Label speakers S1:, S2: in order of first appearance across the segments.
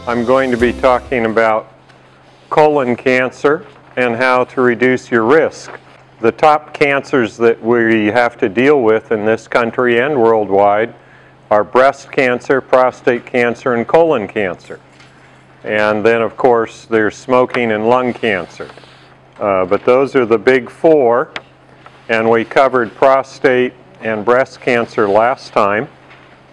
S1: I'm going to be talking about colon cancer and how to reduce your risk. The top cancers that we have to deal with in this country and worldwide are breast cancer, prostate cancer, and colon cancer. And then, of course, there's smoking and lung cancer. But those are the big four, and we covered prostate and breast cancer last time.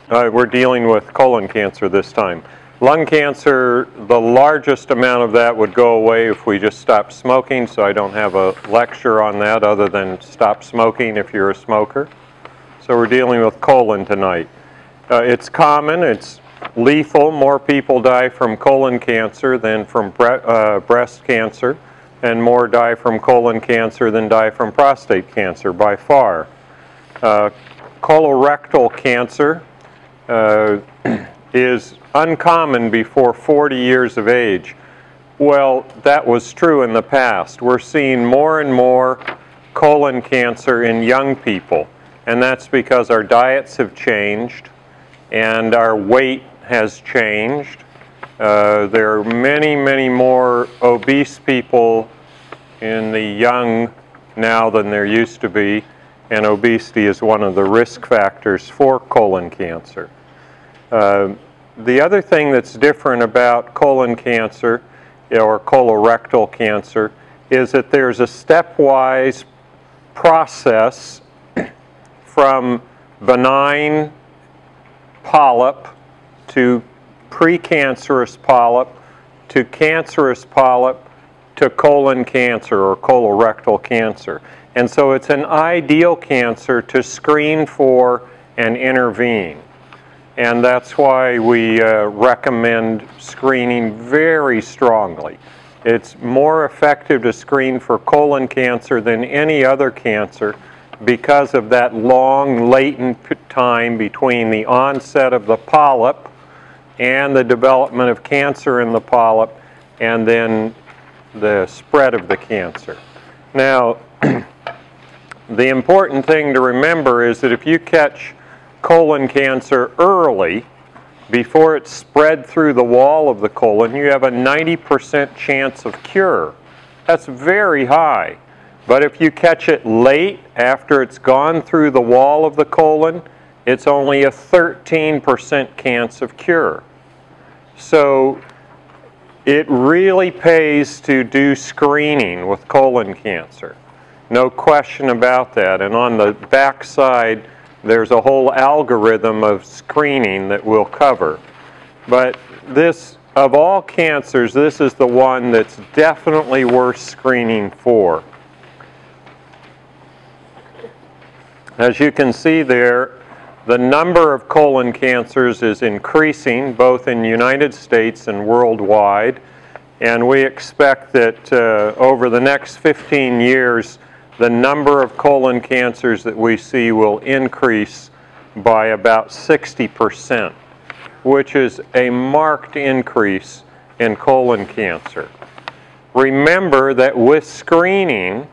S1: We're dealing with colon cancer this time. Lung cancer, the largest amount of that would go away if we just stopped smoking, so I don't have a lecture on that other than stop smoking if you're a smoker. So we're dealing with colon tonight. It's common, it's lethal. More people die from colon cancer than from breast cancer, and more die from colon cancer than die from prostate cancer by far. Colorectal cancer is uncommon before 40 years of age. Well, that was true in the past. We're seeing more and more colon cancer in young people, and that's because our diets have changed and our weight has changed. There are many, many more obese people in the young now than there used to be, and obesity is one of the risk factors for colon cancer. The other thing that's different about colon cancer or colorectal cancer is that there's a stepwise process from benign polyp to precancerous polyp to cancerous polyp to colon cancer or colorectal cancer. And so it's an ideal cancer to screen for and intervene. And that's why we recommend screening very strongly. It's more effective to screen for colon cancer than any other cancer because of that long latent time between the onset of the polyp and the development of cancer in the polyp and then the spread of the cancer. Now, the important thing to remember is that if you catch colon cancer early, before it's spread through the wall of the colon, you have a 90% chance of cure. That's very high. But if you catch it late, after it's gone through the wall of the colon, it's only a 13% chance of cure. So it really pays to do screening with colon cancer. No question about that. And on the back side, there's a whole algorithm of screening that we'll cover. But this, of all cancers, this is the one that's definitely worth screening for. As you can see there, the number of colon cancers is increasing both in the United States and worldwide. And we expect that over the next 15 years, the number of colon cancers that we see will increase by about 60%, which is a marked increase in colon cancer. Remember that with screening,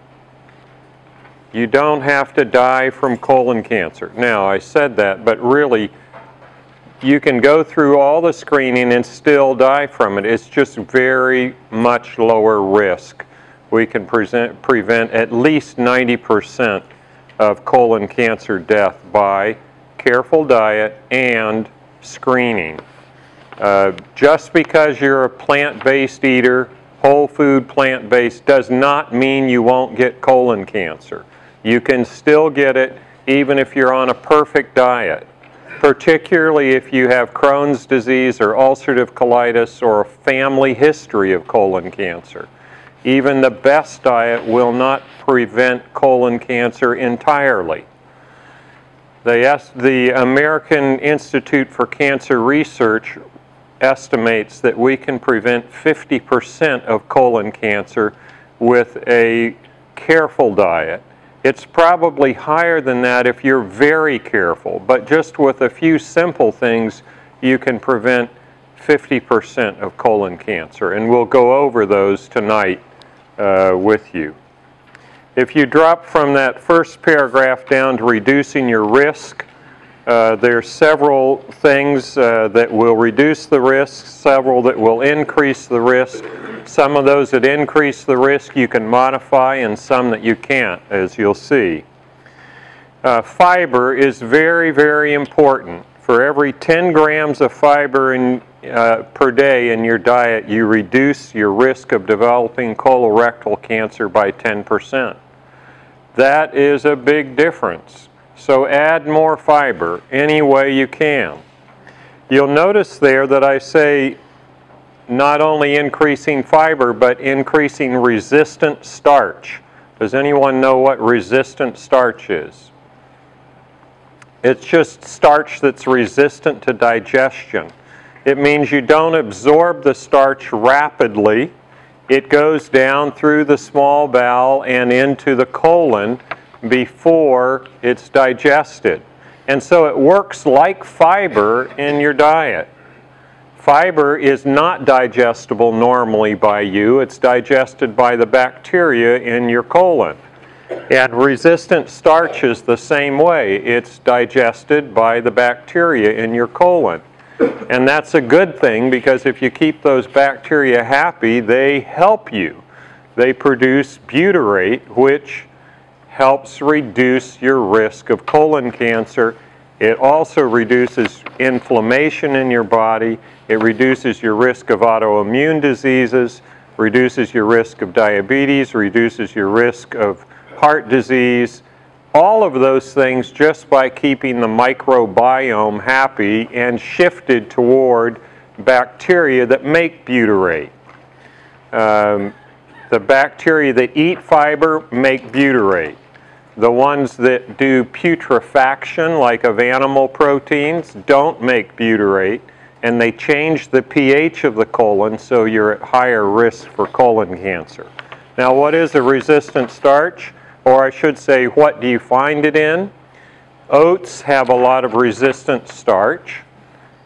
S1: you don't have to die from colon cancer. Now, I said that, but really, you can go through all the screening and still die from it. It's just very much lower risk. We can prevent at least 90% of colon cancer death by careful diet and screening. Just because you're a plant-based eater, whole food plant-based, does not mean you won't get colon cancer. You can still get it even if you're on a perfect diet, particularly if you have Crohn's disease or ulcerative colitis or a family history of colon cancer. Even the best diet will not prevent colon cancer entirely. The American Institute for Cancer Research estimates that we can prevent 50% of colon cancer with a careful diet. It's probably higher than that if you're very careful, but just with a few simple things, you can prevent 50% of colon cancer, and we'll go over those tonight with you. If you drop from that first paragraph down to reducing your risk, There's several things that will reduce the risk, several that will increase the risk. Some of those that increase the risk you can modify, and some that you can't, as you'll see. Fiber is very, very important. For every 10 grams of fiber per day in your diet, you reduce your risk of developing colorectal cancer by 10%. That is a big difference. So add more fiber any way you can. You'll notice there that I say not only increasing fiber, but increasing resistant starch. Does anyone know what resistant starch is? It's just starch that's resistant to digestion. It means you don't absorb the starch rapidly. It goes down through the small bowel and into the colon before it's digested. And so it works like fiber in your diet. Fiber is not digestible normally by you. It's digested by the bacteria in your colon. And resistant starch is the same way. It's digested by the bacteria in your colon. And that's a good thing, because if you keep those bacteria happy, they help you. They produce butyrate, which helps reduce your risk of colon cancer. It also reduces inflammation in your body. It reduces your risk of autoimmune diseases, reduces your risk of diabetes, reduces your risk of heart disease, all of those things just by keeping the microbiome happy and shifted toward bacteria that make butyrate. The bacteria that eat fiber make butyrate. The ones that do putrefaction, like of animal proteins, don't make butyrate, and they change the pH of the colon, so you're at higher risk for colon cancer. Now, what is a resistant starch? Or I should say, what do you find it in? Oats have a lot of resistant starch,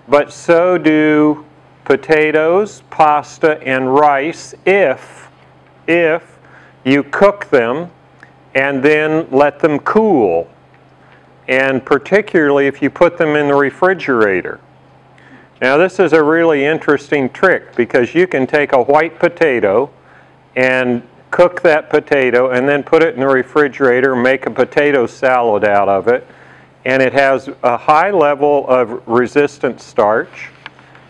S1: but so do potatoes, pasta, and rice if you cook them and then let them cool, and particularly if you put them in the refrigerator. Now, this is a really interesting trick, because you can take a white potato and cook that potato and then put it in the refrigerator, make a potato salad out of it, and it has a high level of resistant starch.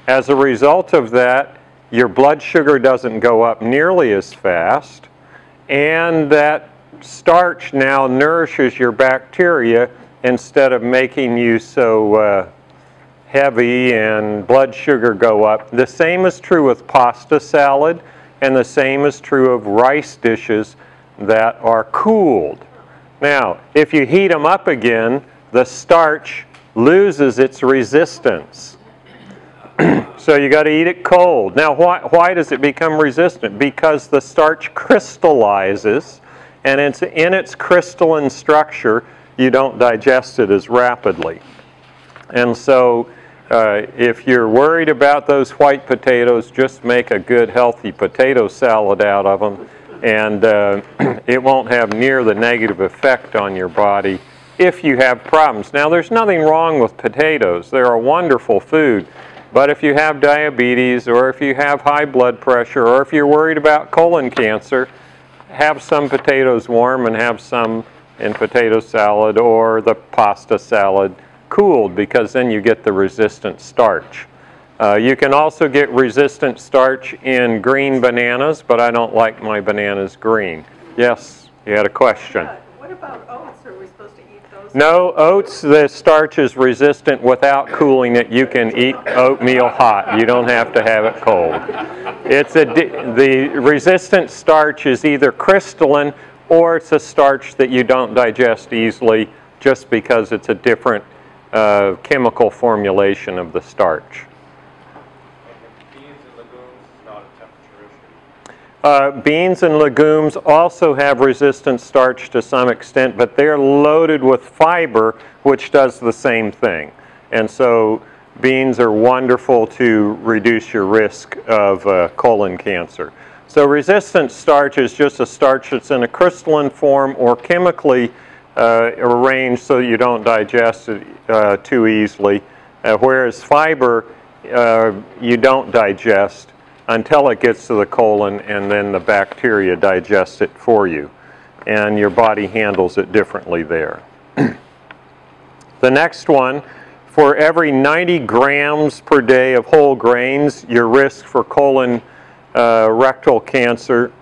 S1: As a result of that, your blood sugar doesn't go up nearly as fast, and that starch now nourishes your bacteria instead of making you so heavy and blood sugar go up. The same is true with pasta salad, and the same is true of rice dishes that are cooled. Now, if you heat them up again, the starch loses its resistance. So you got to eat it cold. Now, why does it become resistant? Because the starch crystallizes, and it's in its crystalline structure, you don't digest it as rapidly. And so if you're worried about those white potatoes, just make a good healthy potato salad out of them, and it won't have near the negative effect on your body if you have problems. Now, there's nothing wrong with potatoes. They're a wonderful food. But if you have diabetes, or if you have high blood pressure, or if you're worried about colon cancer, have some potatoes warm and have some in potato salad or the pasta salad cooled, because then you get the resistant starch. You can also get resistant starch in green bananas, but I don't like my bananas green. Yes, you had a question.
S2: What about oats? Are we supposed to eat those?
S1: No, oats, the starch is resistant without cooling it. You can eat oatmeal hot. You don't have to have it cold. The resistant starch is either crystalline, or it's a starch that you don't digest easily, just because it's a different chemical formulation of the starch.
S3: Beans and legumes is not a temperature issue.
S1: Beans and legumes also have resistant starch to some extent, but they're loaded with fiber, which does the same thing. And so beans are wonderful to reduce your risk of colon cancer. So resistant starch is just a starch that's in a crystalline form or chemically arranged so you don't digest it too easily, whereas fiber you don't digest until it gets to the colon, and then the bacteria digest it for you, and your body handles it differently there. The next one, for every 90 grams per day of whole grains, your risk for colon rectal cancer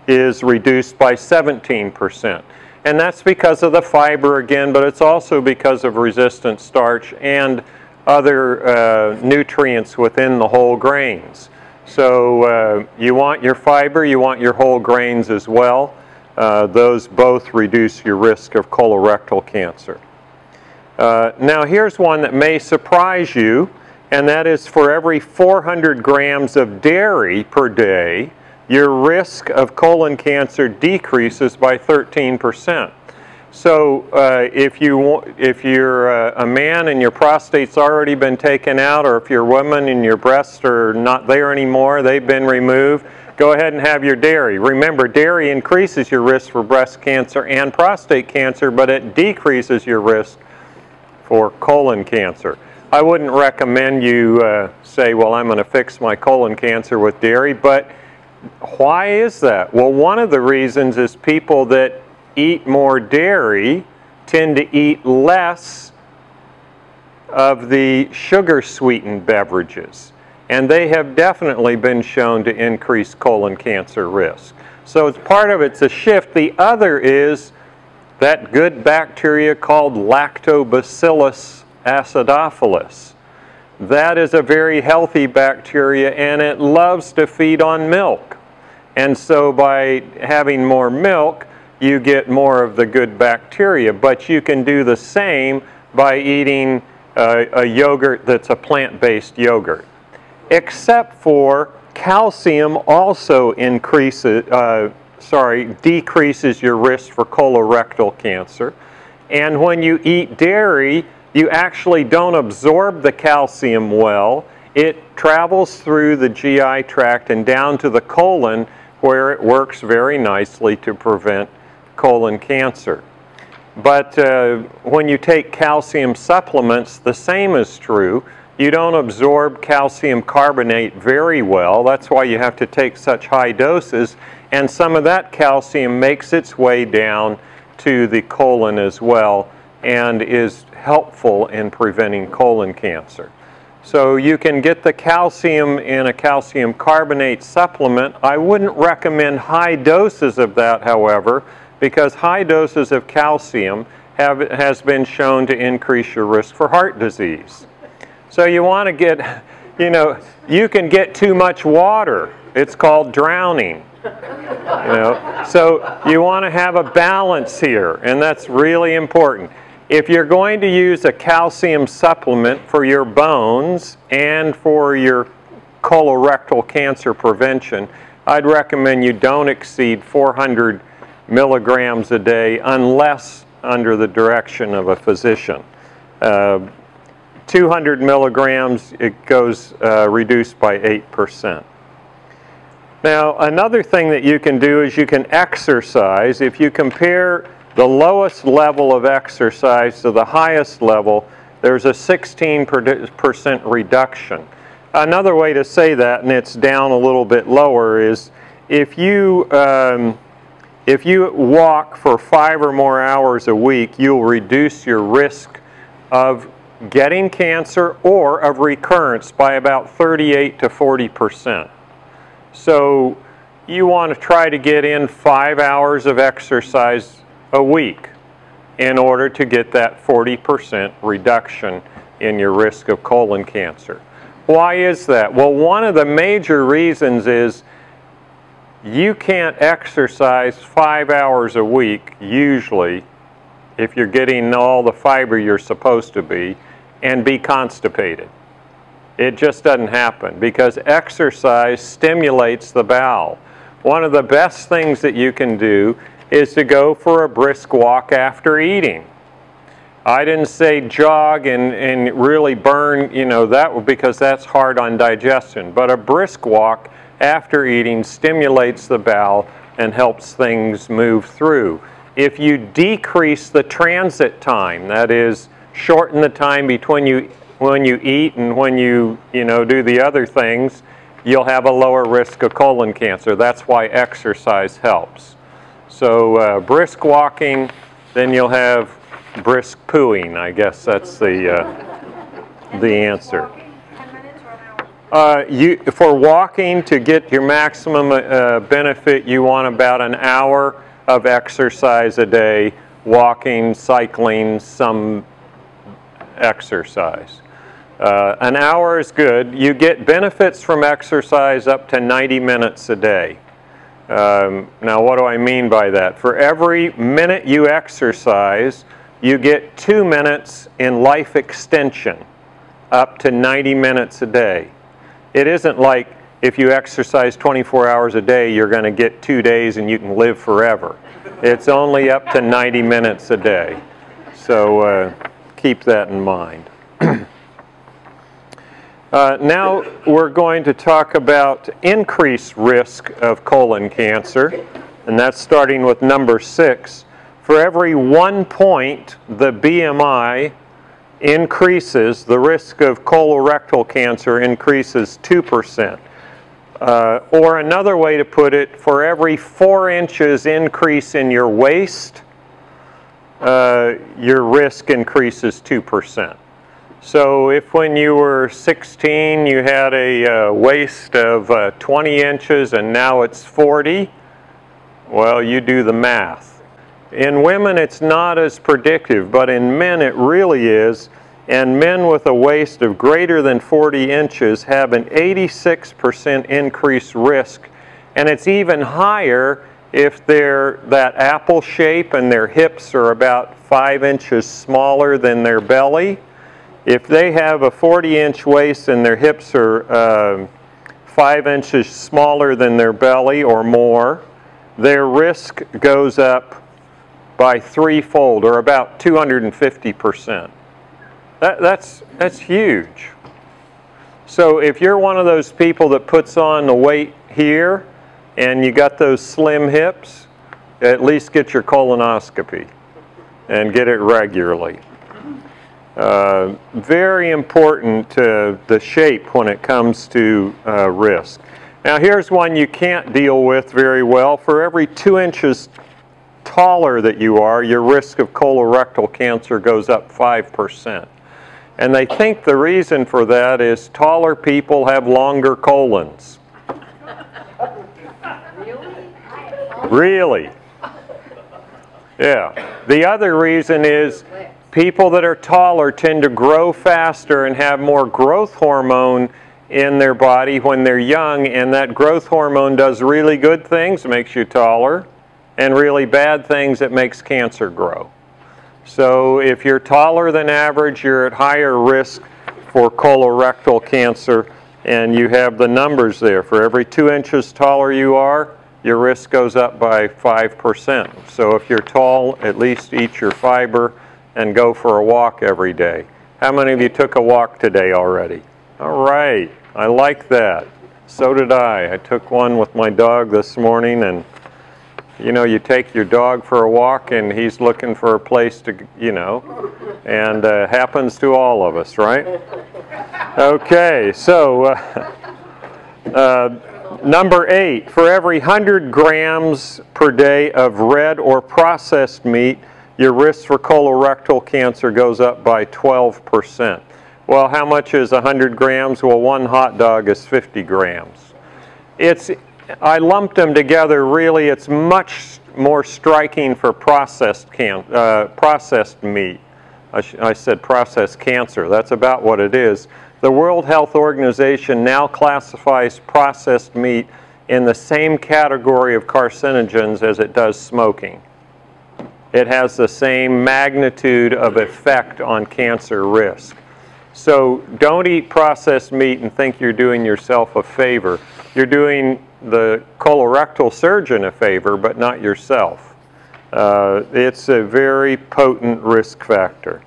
S1: is reduced by 17%. And that's because of the fiber again, but it's also because of resistant starch and other nutrients within the whole grains. So you want your fiber, you want your whole grains as well. Those both reduce your risk of colorectal cancer. Now here's one that may surprise you, and that is for every 400 grams of dairy per day, your risk of colon cancer decreases by 13%. So if you're a man and your prostate's already been taken out, or if you're a woman and your breasts are not there anymore, they've been removed, go ahead and have your dairy. Remember, dairy increases your risk for breast cancer and prostate cancer, but it decreases your risk for colon cancer. I wouldn't recommend you say, well, I'm going to fix my colon cancer with dairy, but why is that? Well, one of the reasons is people that eat more dairy tend to eat less of the sugar-sweetened beverages, and they have definitely been shown to increase colon cancer risk. So it's part of it's a shift. The other is that good bacteria called Lactobacillus acidophilus. That is a very healthy bacteria, and it loves to feed on milk. And so by having more milk, you get more of the good bacteria. But you can do the same by eating a yogurt that's a plant-based yogurt. Except for calcium also decreases your risk for colorectal cancer. And when you eat dairy, you actually don't absorb the calcium well. It travels through the GI tract and down to the colon, where it works very nicely to prevent colon cancer. But when you take calcium supplements, the same is true. You don't absorb calcium carbonate very well. That's why you have to take such high doses. And some of that calcium makes its way down to the colon as well and is helpful in preventing colon cancer. So you can get the calcium in a calcium carbonate supplement. I wouldn't recommend high doses of that, however, because high doses of calcium has been shown to increase your risk for heart disease. So you want to get, you can get too much water. It's called drowning. So you want to have a balance here, and that's really important. If you're going to use a calcium supplement for your bones and for your colorectal cancer prevention, I'd recommend you don't exceed 400 milligrams a day unless under the direction of a physician. 200 milligrams, it goes reduced by 8%. Now, another thing that you can do is you can exercise. If you compare the lowest level of exercise to the highest level, there's a 16% reduction. Another way to say that, and it's down a little bit lower, is if you walk for 5 or more hours a week, you'll reduce your risk of getting cancer or of recurrence by about 38 to 40%. So you want to try to get in 5 hours of exercise a week in order to get that 40% reduction in your risk of colon cancer. Why is that? Well, one of the major reasons is you can't exercise 5 hours a week usually if you're getting all the fiber you're supposed to be and be constipated. It just doesn't happen because exercise stimulates the bowel. One of the best things that you can do is to go for a brisk walk after eating. I didn't say jog and really burn, that because that's hard on digestion. But a brisk walk after eating stimulates the bowel and helps things move through. if you decrease the transit time, that is, shorten the time between when you eat and when you do the other things, you'll have a lower risk of colon cancer. That's why exercise helps. So brisk walking, then you'll have brisk pooing. I guess that's the answer.
S2: 10 minutes or an hour?
S1: For walking, to get your maximum benefit, you want about an hour of exercise a day, walking, cycling, some exercise. An hour is good. You get benefits from exercise up to 90 minutes a day. Now, what do I mean by that? For every minute you exercise, you get 2 minutes in life extension, up to 90 minutes a day. It isn't like if you exercise 24 hours a day, you're going to get 2 days and you can live forever. It's only up to 90 minutes a day. So keep that in mind. Now we're going to talk about increased risk of colon cancer, and that's starting with number 6. For every 1 point the BMI increases, the risk of colorectal cancer increases 2%. Or another way to put it, for every 4 inches increase in your waist, your risk increases 2%. So if when you were 16 you had a waist of 20 inches and now it's 40, well, you do the math. In women it's not as predictive, but in men it really is. And men with a waist of greater than 40 inches have an 86% increased risk. And it's even higher if they're that apple shape and their hips are about 5 inches smaller than their belly. If they have a 40-inch waist and their hips are 5 inches smaller than their belly or more, their risk goes up by 3-fold, or about 250%. That's huge. So if you're one of those people that puts on the weight here and you got those slim hips, at least get your colonoscopy and get it regularly. Very important, the shape when it comes to risk. Now here's one you can't deal with very well. For every 2 inches taller that you are, your risk of colorectal cancer goes up 5%. And they think the reason for that is taller people have longer colons. Really? Yeah. The other reason is people that are taller tend to grow faster and have more growth hormone in their body when they're young, and that growth hormone does really good things, makes you taller, and really bad things, it makes cancer grow. So if you're taller than average, you're at higher risk for colorectal cancer, and you have the numbers there. For every 2 inches taller you are, your risk goes up by 5%. So if you're tall, at least eat your fiber and go for a walk every day. How many of you took a walk today already? All right, I like that. So did I. I took one with my dog this morning, and you know, you take your dog for a walk and he's looking for a place to, and happens to all of us, right? Okay, so number 8, for every 100 grams per day of red or processed meat, your risk for colorectal cancer goes up by 12%. Well, how much is 100 grams? Well, one hot dog is 50 grams. I lumped them together. Really, it's much more striking for processed meat. I said processed cancer. That's about what it is. The World Health Organization now classifies processed meat in the same category of carcinogens as it does smoking. It has the same magnitude of effect on cancer risk. So don't eat processed meat and think you're doing yourself a favor. You're doing the colorectal surgeon a favor, but not yourself. It's a very potent risk factor.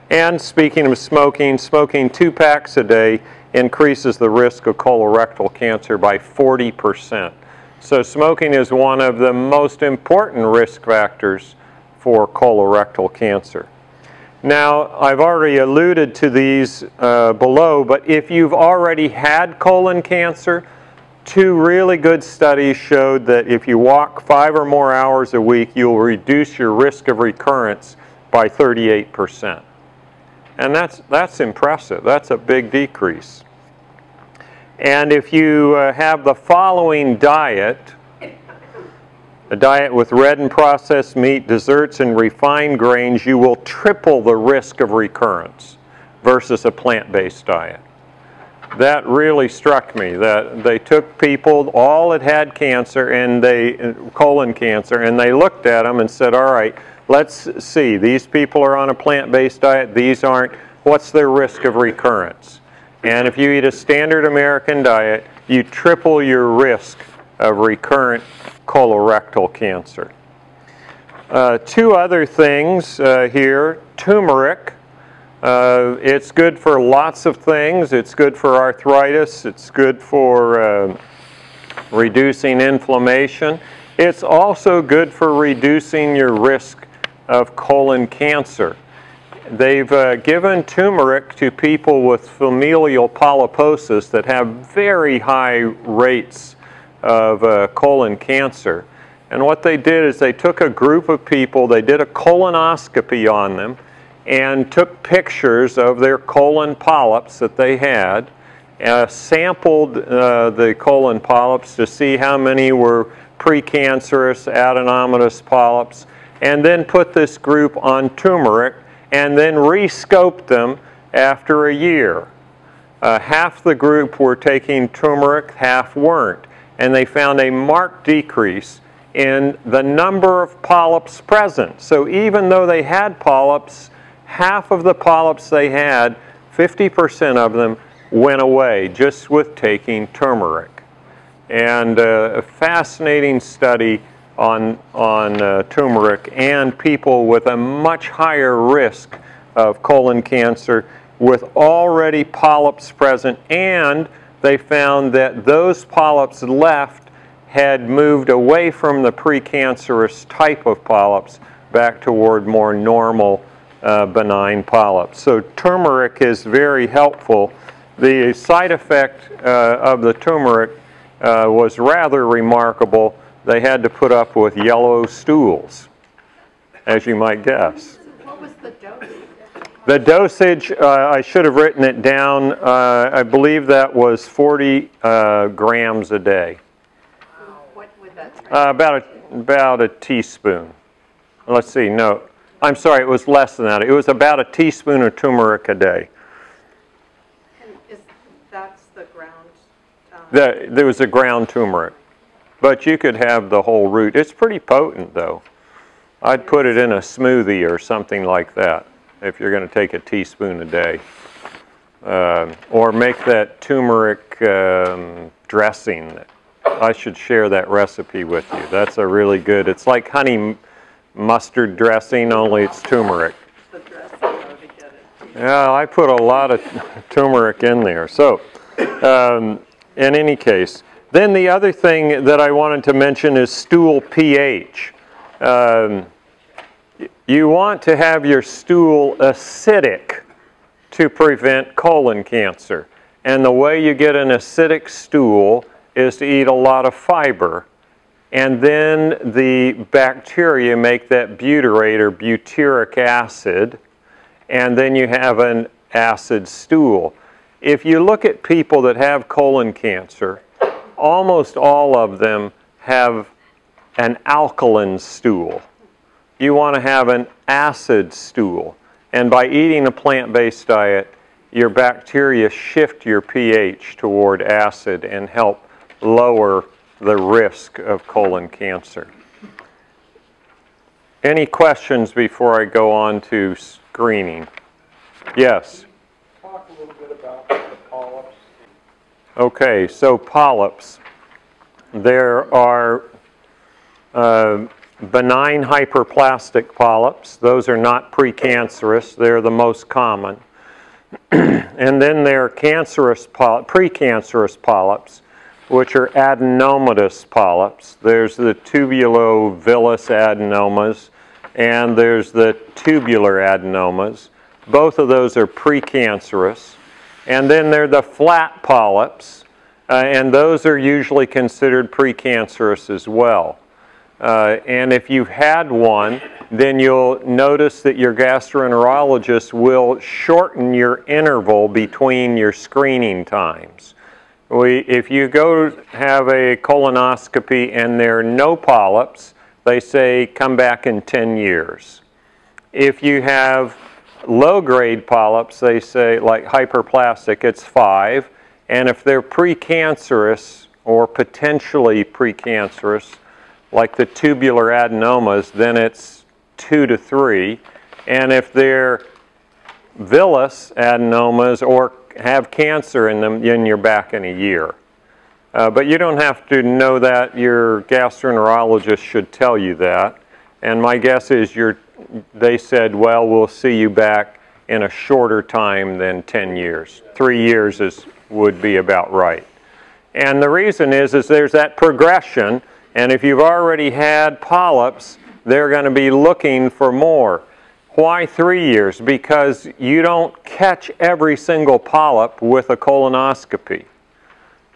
S1: And speaking of smoking, smoking 2 packs a day increases the risk of colorectal cancer by 40%. So smoking is one of the most important risk factors for colorectal cancer. Now, I've already alluded to these below, but if you've already had colon cancer, 2 really good studies showed that if you walk 5 or more hours a week, you'll reduce your risk of recurrence by 38%. And that's impressive. That's a big decrease. And if you have the following diet, a diet with red and processed meat, desserts, and refined grains, you will triple the risk of recurrence versus a plant-based diet. That really struck me, that they took people, all that had cancer, and colon cancer, and they looked at them and said, all right, let's see, these people are on a plant-based diet, these aren't, what's their risk of recurrence? And if you eat a standard American diet, you triple your risk of recurrent colorectal cancer. 2 other things here. Turmeric. It's good for lots of things. It's good for arthritis. It's good for reducing inflammation. It's also good for reducing your risk of colon cancer. They've given turmeric to people with familial polyposis that have very high rates of colon cancer. And what they did is they took a group of people, they did a colonoscopy on them, and took pictures of their colon polyps that they had, sampled the colon polyps to see how many were precancerous adenomatous polyps, and then put this group on turmeric, and then re-scoped them after a year. Half the group were taking turmeric, half weren't. And they found a marked decrease in the number of polyps present. So even though they had polyps, half of the polyps they had, 50% of them, went away just with taking turmeric. And a fascinating study on turmeric and people with a much higher risk of colon cancer with already polyps present, and they found that those polyps left had moved away from the precancerous type of polyps back toward more normal benign polyps. So turmeric is very helpful. The side effect of the turmeric was rather remarkable. They had to put up with yellow stools, as you might guess.
S2: What was the dosage?
S1: The dosage, I should have written it down. I believe that was 40 grams a day.
S2: What would that
S1: About a teaspoon. Let's see, no. I'm sorry, it was less than that. It was about a teaspoon of turmeric a day.
S2: And that's the ground?
S1: There was a ground turmeric. But you could have the whole root. It's pretty potent, though. I'd put it in a smoothie or something like that if you're going to take a teaspoon a day. Or make that turmeric dressing. I should share that recipe with you. That's a really good, it's like honey mustard dressing, only it's turmeric.
S2: The dressing, how to get it.
S1: Yeah, I put a lot of turmeric in there. So, in any case, then the other thing that I wanted to mention is stool pH. You want to have your stool acidic to prevent colon cancer. And the way you get an acidic stool is to eat a lot of fiber. And then the bacteria make that butyrate or butyric acid, and then you have an acid stool. If you look at people that have colon cancer, almost all of them have an alkaline stool. You want to have an acid stool. And by eating a plant-based diet, your bacteria shift your pH toward acid and help lower the risk of colon cancer. Any questions before I go on to screening? Yes?
S3: Talk a little bit about the polyps.
S1: Okay, so polyps. There are benign hyperplastic polyps. Those are not precancerous. They're the most common. And then there are precancerous polyps, which are adenomatous polyps. There's the tubulovillous adenomas, and there's the tubular adenomas. Both of those are precancerous. And then there are the flat polyps, and those are usually considered precancerous as well. And if you've had one, then you'll notice that your gastroenterologist will shorten your interval between your screening times. If you go have a colonoscopy and there are no polyps, they say come back in 10 years. If you have low-grade polyps, they say, like hyperplastic, it's 5. And if they're precancerous or potentially precancerous, like the tubular adenomas, then it's 2 to 3. And if they're villous adenomas or have cancer in them, then you're back in a year. But you don't have to know that. Your gastroenterologist should tell you that. And my guess is they said, well, we'll see you back in a shorter time than 10 years. 3 years would be about right. And the reason is there's that progression. And if you've already had polyps, they're going to be looking for more. Why 3 years? Because you don't catch every single polyp with a colonoscopy.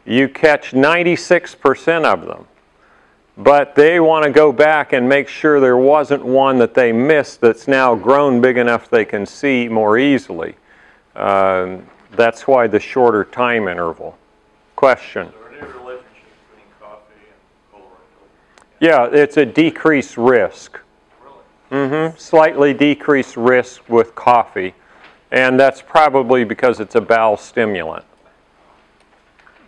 S1: You catch 96% of them. But they want to go back and make sure there wasn't one that they missed that's now grown big enough they can see more easily. That's why the shorter time interval. Question?
S3: Is there any relationship between coffee and colorectal?
S1: Yeah, it's a decreased risk.
S3: Really?
S1: Slightly decreased risk with coffee, and that's probably because it's a bowel stimulant.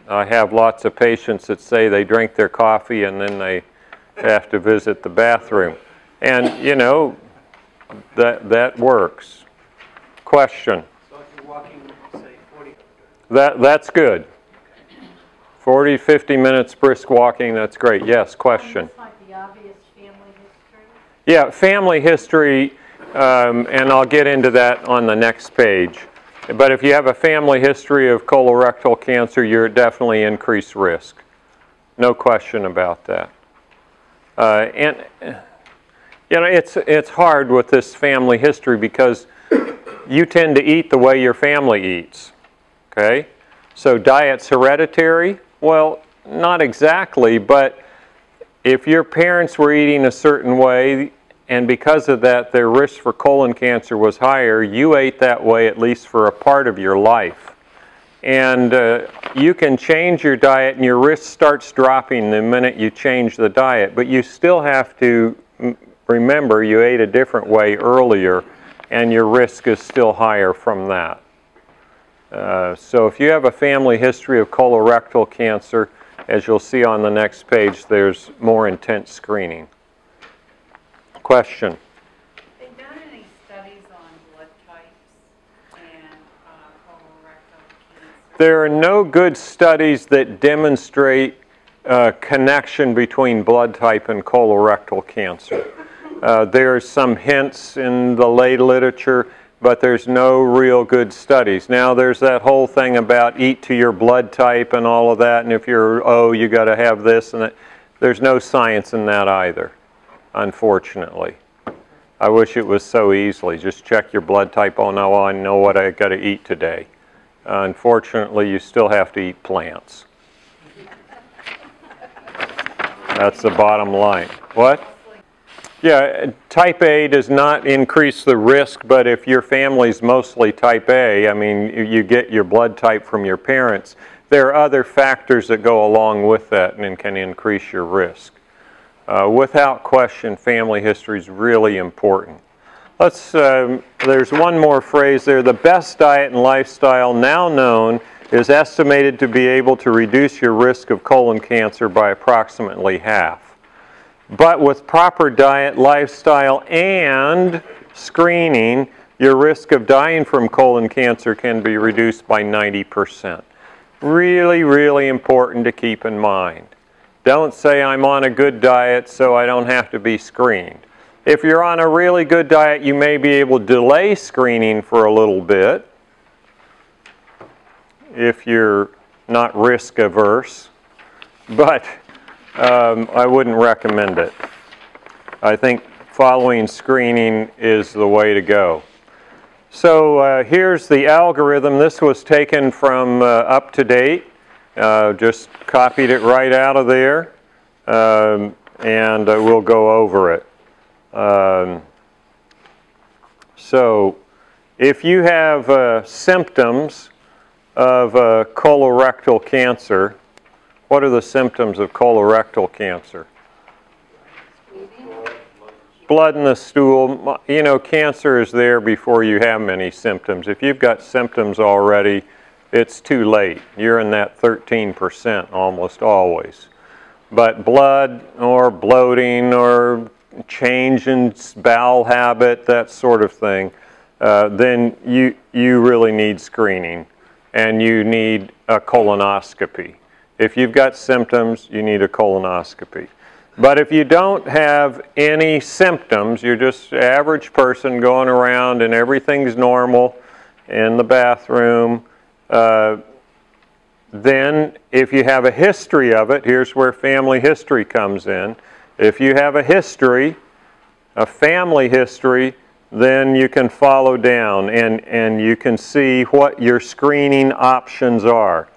S1: I have lots of patients that say they drink their coffee and then they have to visit the bathroom. And, you know, that works. Question?
S4: So if you're walking, say, 40...
S1: That's good. 40, 50 minutes brisk walking, that's great. Yes, question?
S2: It's like the obvious family history.
S1: Yeah, family history, and I'll get into that on the next page. But if you have a family history of colorectal cancer, you're at definitely increased risk. No question about that. And you know, it's hard with this family history because you tend to eat the way your family eats. Okay? So diet's hereditary? Well, not exactly, but if your parents were eating a certain way, and because of that, their risk for colon cancer was higher, you ate that way at least for a part of your life. And you can change your diet and your risk starts dropping the minute you change the diet, but you still have to remember you ate a different way earlier and your risk is still higher from that. So if you have a family history of colorectal cancer, as you'll see on the next page, there's more intense screening. Question?
S5: Have they done any studies on blood types and colorectal cancer?
S1: There are no good studies that demonstrate a connection between blood type and colorectal cancer. There's some hints in the lay literature, but there's no real good studies. Now there's that whole thing about eat to your blood type and all of that, and if you're O, you got to have this and that. There's no science in that either, unfortunately. I wish it was so easily. Just check your blood type. Oh no, I know what I got to eat today. Unfortunately, you still have to eat plants. That's the bottom line. What? Yeah, type A does not increase the risk, but if your family's mostly type A, I mean, you get your blood type from your parents, there are other factors that go along with that and can increase your risk. Without question, family history is really important. There's one more phrase there. The best diet and lifestyle now known is estimated to be able to reduce your risk of colon cancer by approximately half. But with proper diet, lifestyle, and screening, your risk of dying from colon cancer can be reduced by 90%. Really, really important to keep in mind. Don't say I'm on a good diet so I don't have to be screened. If you're on a really good diet, you may be able to delay screening for a little bit if you're not risk averse, but I wouldn't recommend it. I think following screening is the way to go. So here's the algorithm. This was taken from Up to Date. Just copied it right out of there, and we'll go over it. So if you have symptoms of colorectal cancer, what are the symptoms of colorectal cancer? Blood in the stool. You know, cancer is there before you have many symptoms. If you've got symptoms already, it's too late. You're in that 13% almost always. But blood or bloating or change in bowel habit, that sort of thing, then you really need screening, and you need a colonoscopy. If you've got symptoms, you need a colonoscopy. But if you don't have any symptoms, you're just an average person going around and everything's normal in the bathroom, then if you have a history of it, here's where family history comes in. If you have a history, a family history, then you can follow down and you can see what your screening options are.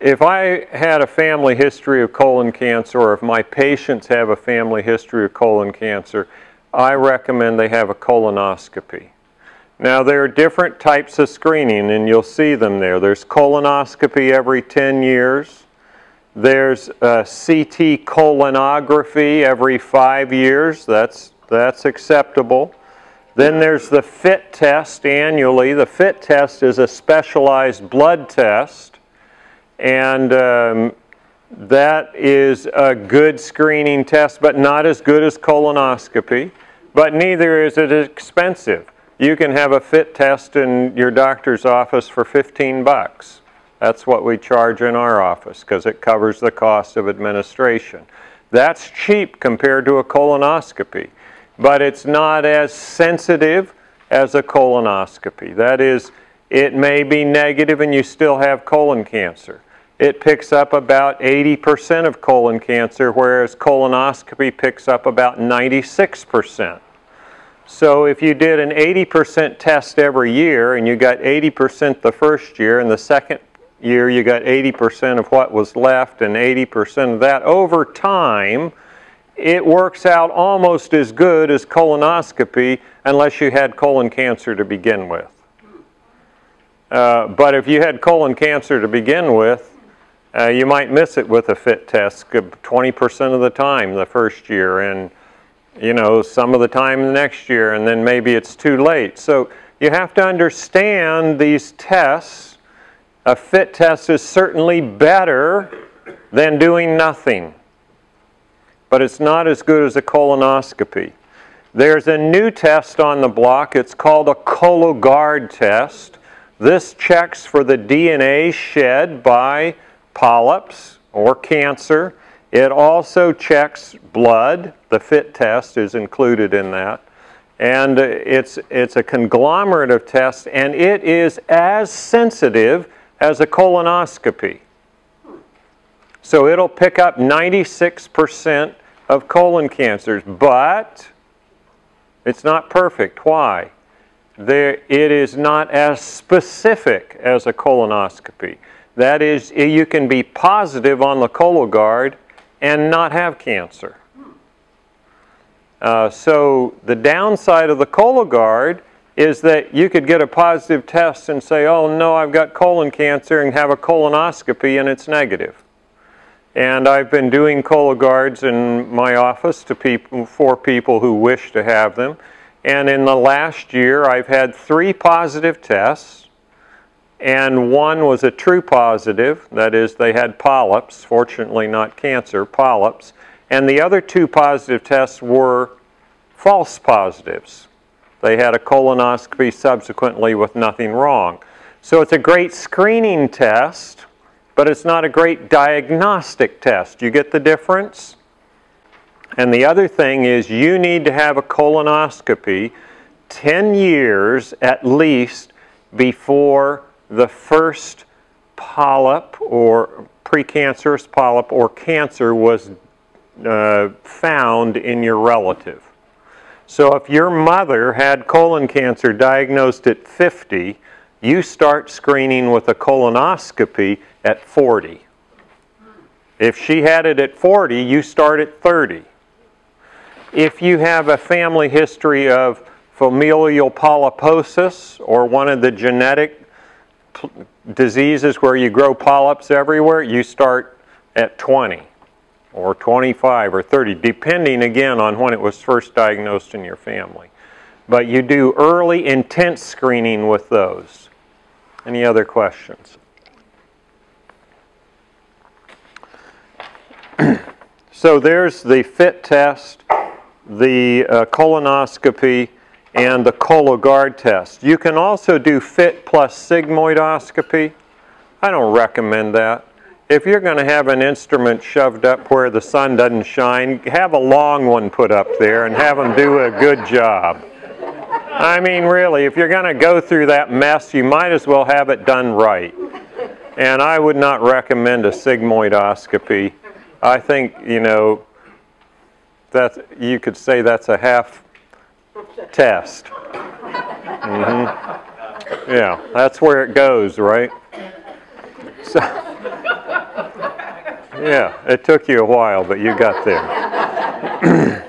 S1: If I had a family history of colon cancer, or if my patients have a family history of colon cancer, I recommend they have a colonoscopy. Now, there are different types of screening, and you'll see them there. There's colonoscopy every 10 years. There's CT colonography every 5 years. That's acceptable. Then there's the FIT test annually. The FIT test is a specialized blood test, and that is a good screening test, but not as good as colonoscopy. But neither is it expensive. You can have a FIT test in your doctor's office for 15 bucks. That's what we charge in our office because it covers the cost of administration. That's cheap compared to a colonoscopy, but it's not as sensitive as a colonoscopy. That is, it may be negative and you still have colon cancer. It picks up about 80% of colon cancer, whereas colonoscopy picks up about 96%. So if you did an 80% test every year and you got 80% the first year, and the second year you got 80% of what was left and 80% of that, over time it works out almost as good as colonoscopy unless you had colon cancer to begin with. But if you had colon cancer to begin with, you might miss it with a FIT test 20% of the time the first year, and you know, some of the time the next year, and then maybe it's too late. So you have to understand these tests. A FIT test is certainly better than doing nothing, but it's not as good as a colonoscopy. There's a new test on the block. It's called a ColoGuard test. This checks for the DNA shed by polyps or cancer. It also checks blood. The FIT test is included in that. And it's a conglomerate of tests, and it is as sensitive as a colonoscopy. So it'll pick up 96% of colon cancers, but it's not perfect. Why? It is not as specific as a colonoscopy. That is, you can be positive on the ColoGuard and not have cancer. So the downside of the ColoGuard is that you could get a positive test and say, oh no, I've got colon cancer, and have a colonoscopy and it's negative. And I've been doing ColoGuards in my office for people who wish to have them. And in the last year, I've had 3 positive tests. And 1 was a true positive, that is, they had polyps, fortunately not cancer, polyps. And the other 2 positive tests were false positives. They had a colonoscopy subsequently with nothing wrong. So it's a great screening test, but it's not a great diagnostic test. You get the difference? And the other thing is you need to have a colonoscopy 10 years at least before the first polyp or precancerous polyp or cancer was found in your relative. So if your mother had colon cancer diagnosed at 50, you start screening with a colonoscopy at 40. If she had it at 40, you start at 30. If you have a family history of familial polyposis or one of the genetic diseases where you grow polyps everywhere, you start at 20 or 25 or 30, depending again on when it was first diagnosed in your family. But you do early intense screening with those. Any other questions? So there's the FIT test, the colonoscopy, and the ColoGuard test. You can also do FIT plus sigmoidoscopy. I don't recommend that. If you're going to have an instrument shoved up where the sun doesn't shine, have a long one put up there and have them do a good job. I mean, really, if you're going to go through that mess, you might as well have it done right. And I would not recommend a sigmoidoscopy. I think, you know, that you could say that's a half test. Yeah, that's where it goes, right? So, yeah, it took you a while, but you got there.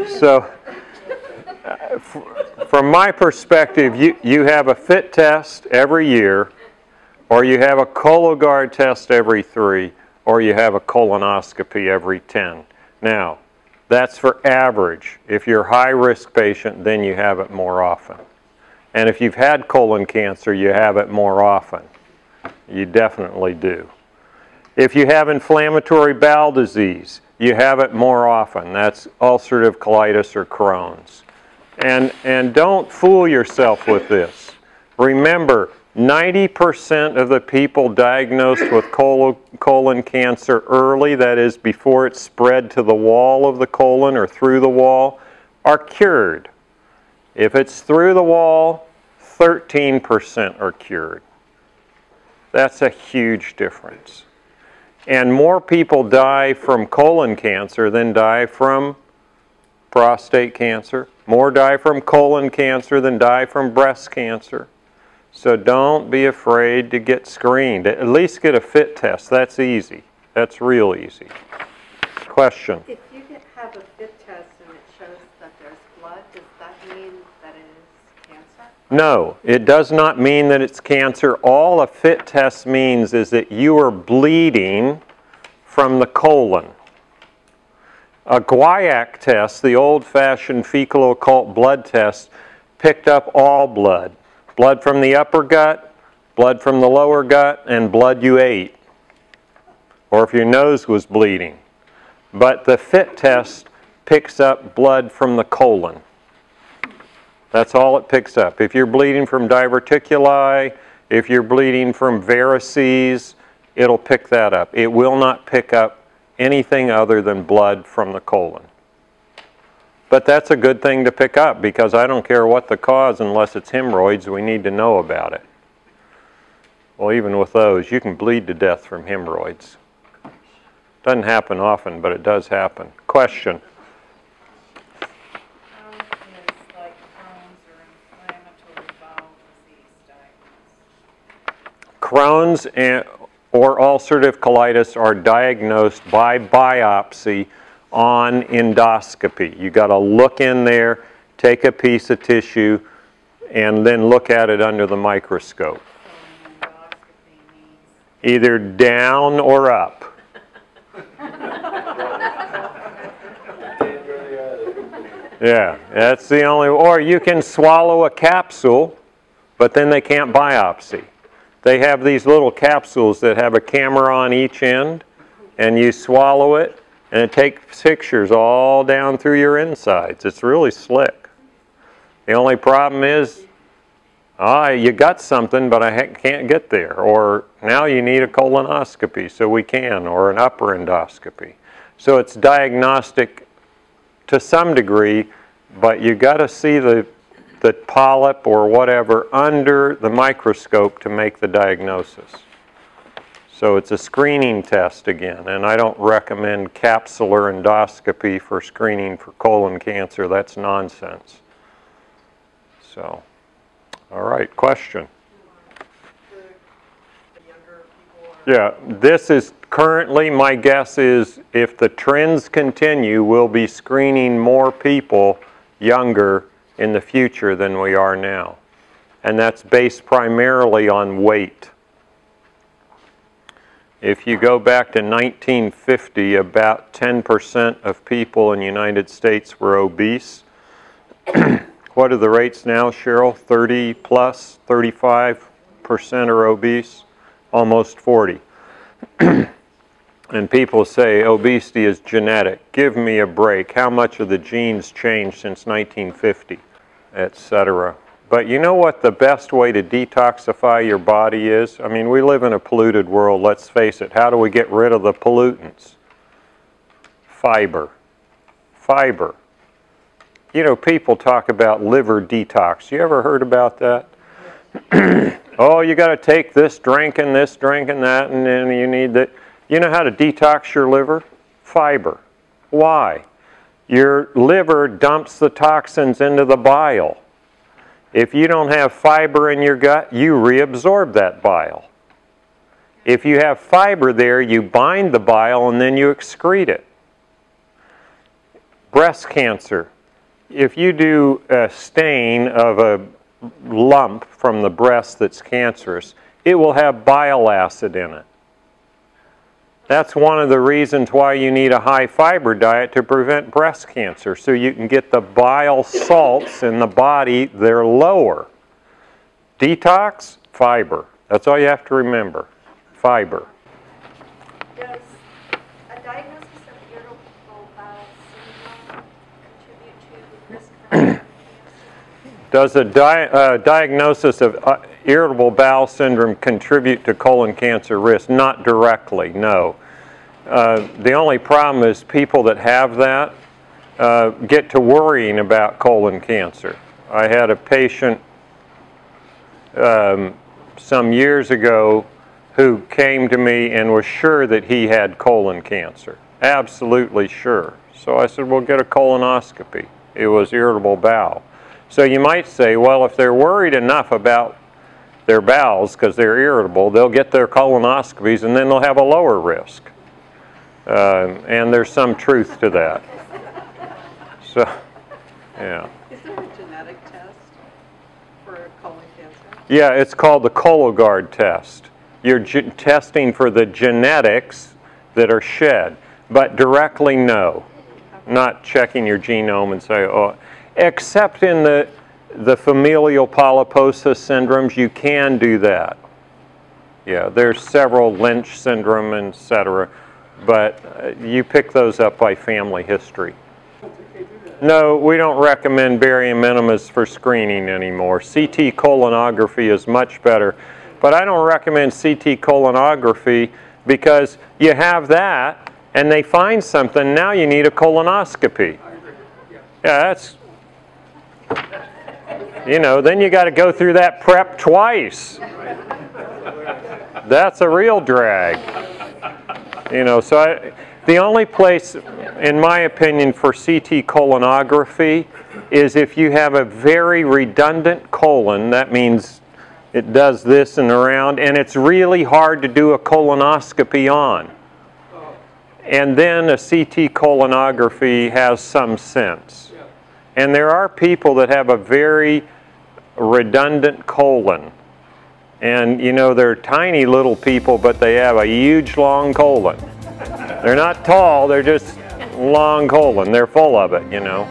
S1: So, from my perspective, you have a FIT test every year, or you have a ColoGuard test every 3, or you have a colonoscopy every 10. Now, that's for average. If you're a high-risk patient, then you have it more often. And if you've had colon cancer, you have it more often. You definitely do. If you have inflammatory bowel disease, you have it more often. That's ulcerative colitis or Crohn's. And don't fool yourself with this. Remember, 90% of the people diagnosed with colon cancer early, that is before it's spread to the wall of the colon or through the wall, are cured. If it's through the wall, 13% are cured. That's a huge difference. And more people die from colon cancer than die from prostate cancer. More die from colon cancer than die from breast cancer. So don't be afraid to get screened. At least get a FIT test. That's easy. That's real easy. Question?
S2: If you have a FIT test and it shows that there's blood, does that mean that it is cancer?
S1: No, it does not mean that it's cancer. All a FIT test means is that you are bleeding from the colon. A guaiac test, the old-fashioned fecal occult blood test, picked up all blood. Blood from the upper gut, blood from the lower gut, and blood you ate, or if your nose was bleeding. But the FIT test picks up blood from the colon. That's all it picks up. If you're bleeding from diverticuli, if you're bleeding from varices, it'll pick that up. It will not pick up anything other than blood from the colon. But that's a good thing to pick up because I don't care what the cause unless it's hemorrhoids, we need to know about it. Well, even with those, you can bleed to death from hemorrhoids. Doesn't happen often, but it does happen. Question?
S5: How is like Crohn's or inflammatory bowel disease diagnosed?
S1: Crohn's or ulcerative colitis are diagnosed by biopsy on endoscopy. You got to look in there, take a piece of tissue, and then look at it under the microscope.
S5: So an endoscopy means
S1: Either down or up. Yeah, that's the only, or you can swallow a capsule, but then they can't biopsy. They have these little capsules that have a camera on each end, and you swallow it, and it takes pictures all down through your insides. It's really slick. The only problem is, you got something, but I can't get there. Or now you need a colonoscopy, so we can, or an upper endoscopy. So it's diagnostic to some degree, but you got to see the polyp or whatever under the microscope to make the diagnosis. So it's a screening test again, and I don't recommend capsular endoscopy for screening for colon cancer. That's nonsense. So, all right, question. Yeah, this is currently, my guess is if the trends continue, we'll be screening more people younger in the future than we are now. And that's based primarily on weight. If you go back to 1950, about 10% of people in the United States were obese. What are the rates now, Cheryl? 30 plus, 35% are obese, almost 40. And people say obesity is genetic. Give me a break. How much of the genes changed since 1950, etc. But you know what the best way to detoxify your body is? I mean, we live in a polluted world, let's face it. How do we get rid of the pollutants? Fiber. Fiber. You know, people talk about liver detox. You ever heard about that? Oh, you got to take this drink and that, and then you need that. You know how to detox your liver? Fiber. Why? Your liver dumps the toxins into the bile. If you don't have fiber in your gut, you reabsorb that bile. If you have fiber there, you bind the bile and then you excrete it. Breast cancer. If you do a stain of a lump from the breast that's cancerous, it will have bile acid in it. That's one of the reasons why you need a high fiber diet to prevent breast cancer, so you can get the bile salts in the body, they're lower. Detox, fiber. That's all you have to remember, fiber.
S2: Does a diagnosis of irritable bowel syndrome contribute to risk for cancer?
S1: Does a diagnosis of irritable bowel syndrome contribute to colon cancer risk? Not directly, no. The only problem is people that have that get to worrying about colon cancer. I had a patient some years ago who came to me and was sure that he had colon cancer. Absolutely sure. So I said, well, get a colonoscopy. It was irritable bowel. So you might say, well, if they're worried enough about their bowels because they're irritable, they'll get their colonoscopies and then they'll have a lower risk. And there's some truth to that. So, yeah.
S2: Is there a genetic test for colon cancer?
S1: Yeah, it's called the ColoGuard test. You're testing for the genetics that are shed, but directly no. Not checking your genome and say, oh, except in the familial polyposis syndromes, you can do that. Yeah, there's several Lynch syndrome, etc. But you pick those up by family history. No, we don't recommend barium minimus for screening anymore. CT colonography is much better. But I don't recommend CT colonography because you have that and they find something, now you need a colonoscopy. Yeah, that's, you know, then you got to go through that prep twice. That's a real drag. You know, so the only place, in my opinion, for CT colonography is if you have a very redundant colon. That means it does this and around, and it's really hard to do a colonoscopy on. And then a CT colonography has some sense. And there are people that have a very redundant colon. And you know, they're tiny little people, but they have a huge long colon. They're not tall, they're just long colon. They're full of it, you know.